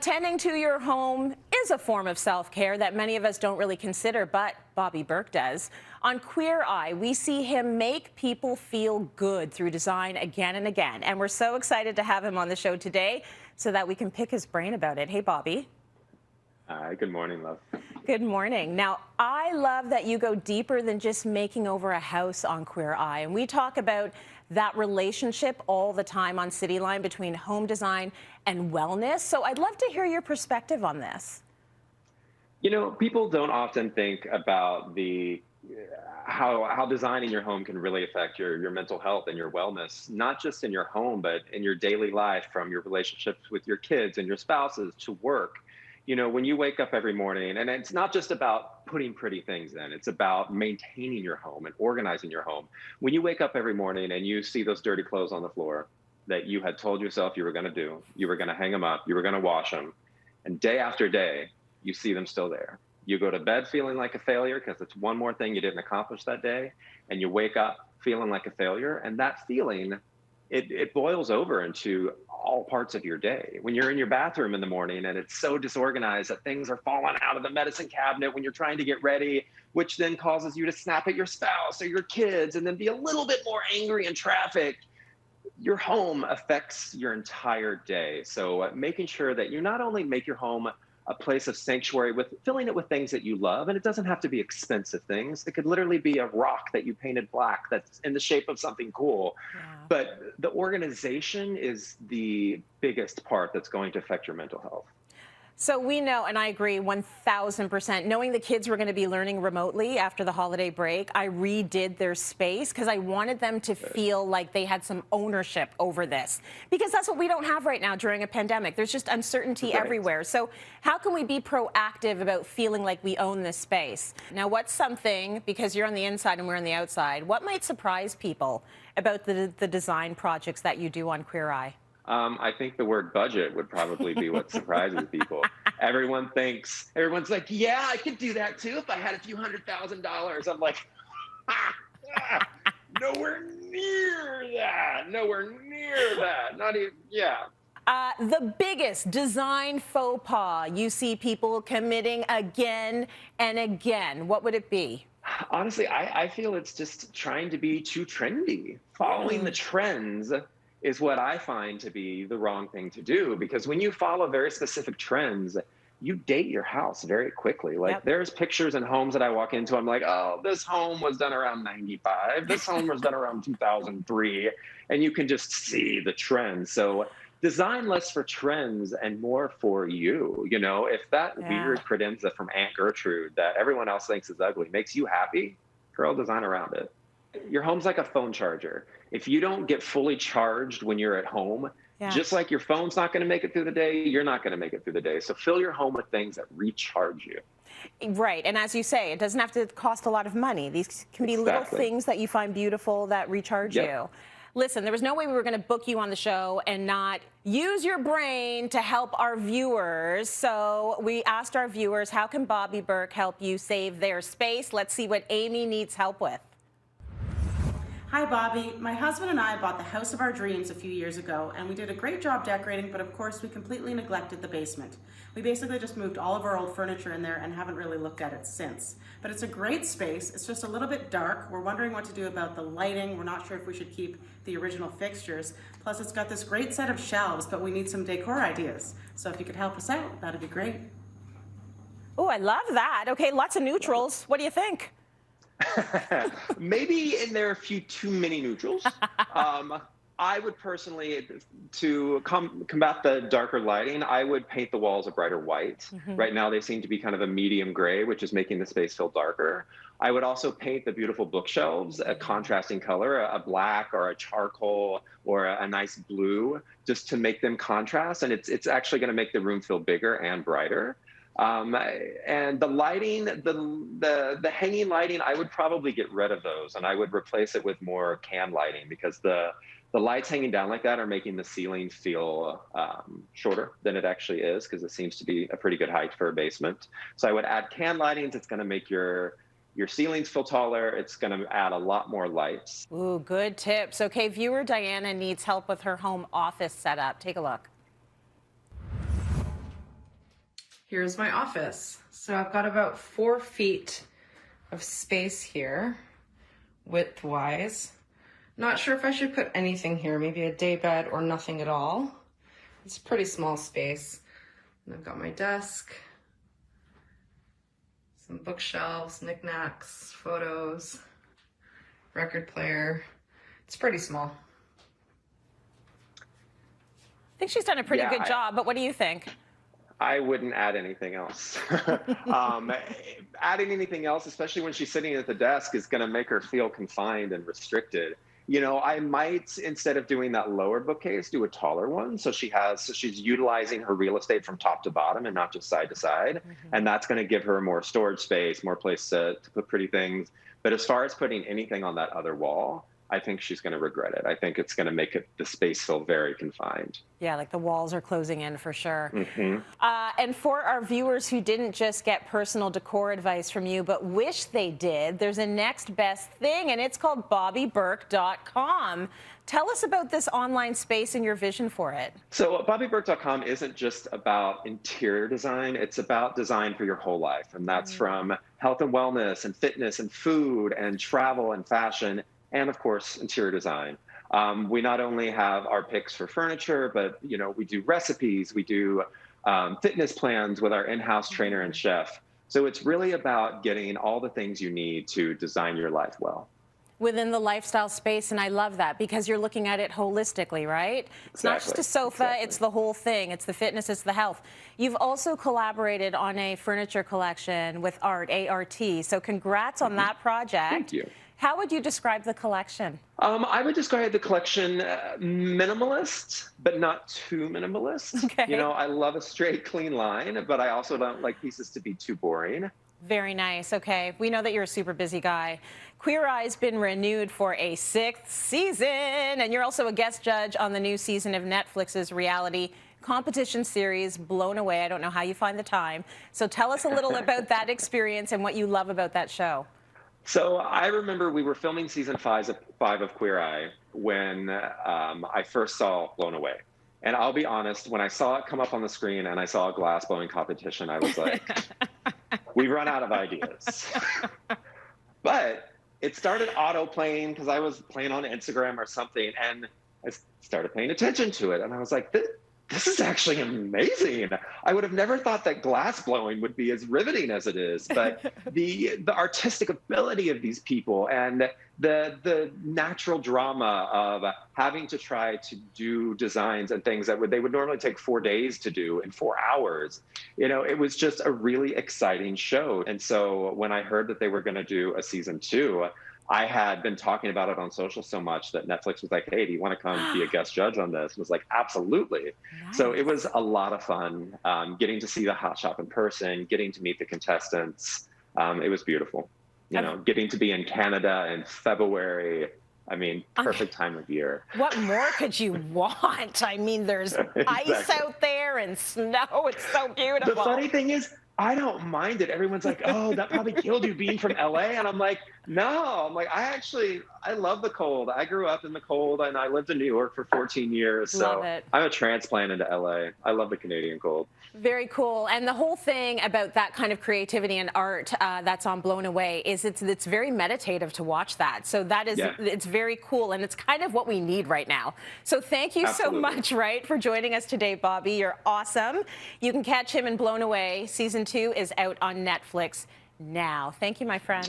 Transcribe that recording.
Tending to your home is a form of self-care that many of us don't really consider, but Bobby Berk does. On Queer Eye, we see him make people feel good through design again and again. And we're so excited to have him on the show today so that we can pick his brain about it. Hey, Bobby. Hi, good morning, love. Good morning. Now, I love that you go deeper than just making over a house on Queer Eye. And we talk about that relationship all the time on Cityline between home design and wellness. So I'd love to hear your perspective on this. You know, people don't often think about how designing your home can really affect your mental health and your wellness, not just in your home, but in your daily life, from your relationships with your kids and your spouses to work. You know, when you wake up every morning, and it's not just about putting pretty things in, it's about maintaining your home and organizing your home. When you wake up every morning and you see those dirty clothes on the floor that you had told yourself you were going to do, you were going to hang them up, you were going to wash them, and day after day, you see them still there. You go to bed feeling like a failure because it's one more thing you didn't accomplish that day, and you wake up feeling like a failure, and that feeling, it boils over into all parts of your day. When you're in your bathroom in the morning and it's so disorganized that things are falling out of the medicine cabinet when you're trying to get ready, which then causes you to snap at your spouse or your kids and then be a little bit more angry in traffic, your home affects your entire day. So making sure that you not only make your home a place of sanctuary, with filling it with things that you love, and it doesn't have to be expensive things. It could literally be a rock that you painted black that's in the shape of something cool. Yeah. But the organization is the biggest part that's going to affect your mental health. So we know, and I agree 1,000%, knowing the kids were going to be learning remotely after the holiday break, I redid their space because I wanted them to feel like they had some ownership over this, because that's what we don't have right now during a pandemic. There's just uncertainty everywhere. So how can we be proactive about feeling like we own this space? Now, what's something, because you're on the inside and we're on the outside, what might surprise people about the design projects that you do on Queer Eye? I think the word budget would probably be what surprises people. Everyone's like, yeah, I could do that too if I had a few $100,000. I'm like, nowhere near that. Nowhere near that. Not even, yeah. The biggest design faux pas you see people committing again and again, what would it be? Honestly, I feel it's just trying to be too trendy. Following the trends is what I find to be the wrong thing to do, because when you follow very specific trends, you date your house very quickly. Like there's pictures and homes that I walk into, I'm like, oh, this home was done around 95. This home was done around 2003. And you can just see the trends. So design less for trends and more for you. You know, if that weird credenza from Aunt Gertrude that everyone else thinks is ugly makes you happy, girl, design around it. Your home's like a phone charger. If you don't get fully charged when you're at home, just like your phone's not going to make it through the day, you're not going to make it through the day. So fill your home with things that recharge you. Right. And as you say, it doesn't have to cost a lot of money. These can be little things that you find beautiful that recharge you. Listen, there was no way we were going to book you on the show and not use your brain to help our viewers. So we asked our viewers, how can Bobby Berk help you save their space? Let's see what Amy needs help with. Hi Bobby, my husband and I bought the house of our dreams a few years ago, and we did a great job decorating, but of course we completely neglected the basement. We basically just moved all of our old furniture in there and haven't really looked at it since. But it's a great space, it's just a little bit dark. We're wondering what to do about the lighting. We're not sure if we should keep the original fixtures. Plus it's got this great set of shelves, but we need some decor ideas. So if you could help us out, that'd be great. Oh, I love that. Okay, lots of neutrals. What do you think? Maybe in there a few too many neutrals. I would personally, to combat the darker lighting, I would paint the walls a brighter white. Right now they seem to be kind of a medium gray, which is making the space feel darker. I would also paint the beautiful bookshelves a contrasting color, a black or a charcoal or a nice blue, just to make them contrast. And it's actually going to make the room feel bigger and brighter. And the lighting, the hanging lighting, I would probably get rid of those and I would replace it with more can lighting, because the lights hanging down like that are making the ceiling feel shorter than it actually is, because it seems to be a pretty good height for a basement. So I would add can lightings. It's going to make your ceilings feel taller. It's going to add a lot more lights. Ooh, good tips. Okay, viewer Diana needs help with her home office setup. Take a look. here's my office. So I've got about 4 feet of space here, width-wise. Not sure if I should put anything here, maybe a day bed or nothing at all. It's a pretty small space. And I've got my desk, some bookshelves, knickknacks, photos, record player. It's pretty small. I think she's done a pretty good job, but what do you think? I wouldn't add anything else. Adding anything else, especially when she's sitting at the desk, is going to make her feel confined and restricted. You know, I might, instead of doing that lower bookcase, do a taller one. So she's utilizing her real estate from top to bottom and not just side to side. And that's going to give her more storage space, more place to put pretty things. But as far as putting anything on that other wall, I think she's going to regret it. I think it's going to make the space feel very confined. Yeah, like the walls are closing in for sure. And for our viewers who didn't just get personal decor advice from you, but wish they did, there's a next best thing, and it's called BobbyBerk.com. Tell us about this online space and your vision for it. So BobbyBerk.com isn't just about interior design. It's about design for your whole life. And that's from health and wellness and fitness and food and travel and fashion, and of course, interior design. We not only have our picks for furniture, but we do recipes, we do fitness plans with our in-house trainer and chef. So it's really about getting all the things you need to design your life well. Within the lifestyle space, and I love that because you're looking at it holistically, right? It's not just a sofa, it's the whole thing. It's the fitness, it's the health. You've also collaborated on a furniture collection with Art, A-R-T, so congrats on that project. Thank you. How would you describe the collection? I would describe the collection minimalist, but not too minimalist. Okay. I love a straight, clean line, but I also don't like pieces to be too boring. Very nice. Okay. We know that you're a super busy guy. Queer Eye's been renewed for a 6th season, and you're also a guest judge on the new season of Netflix's reality competition series, Blown Away. I don't know how you find the time. So tell us a little about that experience and what you love about that show. So I remember we were filming season 5 of Queer Eye when I first saw Blown Away. And I'll be honest, when I saw it come up on the screen and I saw a glass blowing competition, I was like, we've run out of ideas. But it started auto-playing because I was playing on Instagram or something, and I started paying attention to it. And I was like, this is actually amazing. I would have never thought that glass blowing would be as riveting as it is, but the artistic ability of these people and the natural drama of having to try to do designs and things that they would normally take 4 days to do in 4 hours. It was just a really exciting show. And so when I heard that they were going to do a season 2, I had been talking about it on social so much that Netflix was like, hey, do you want to come be a guest judge on this? And I was like, absolutely. Nice. So it was a lot of fun getting to see the hot shop in person, getting to meet the contestants. It was beautiful. Getting to be in Canada in February. I mean, perfect time of year. What more could you want? I mean, there's ice out there and snow. It's so beautiful. The funny thing is, I don't mind it. Everyone's like, oh, that probably killed you being from LA. And I'm like, no. I'm like, I love the cold. I grew up in the cold and I lived in New York for 14 years. So I'm a transplant into LA. I love the Canadian cold. Very cool. And the whole thing about that kind of creativity and art that's on Blown Away is it's very meditative to watch that. So that is, it's very cool. And it's kind of what we need right now. So thank you so much, for joining us today, Bobby. You're awesome. You can catch him in Blown Away. Season 2 is out on Netflix now. Thank you, my friend.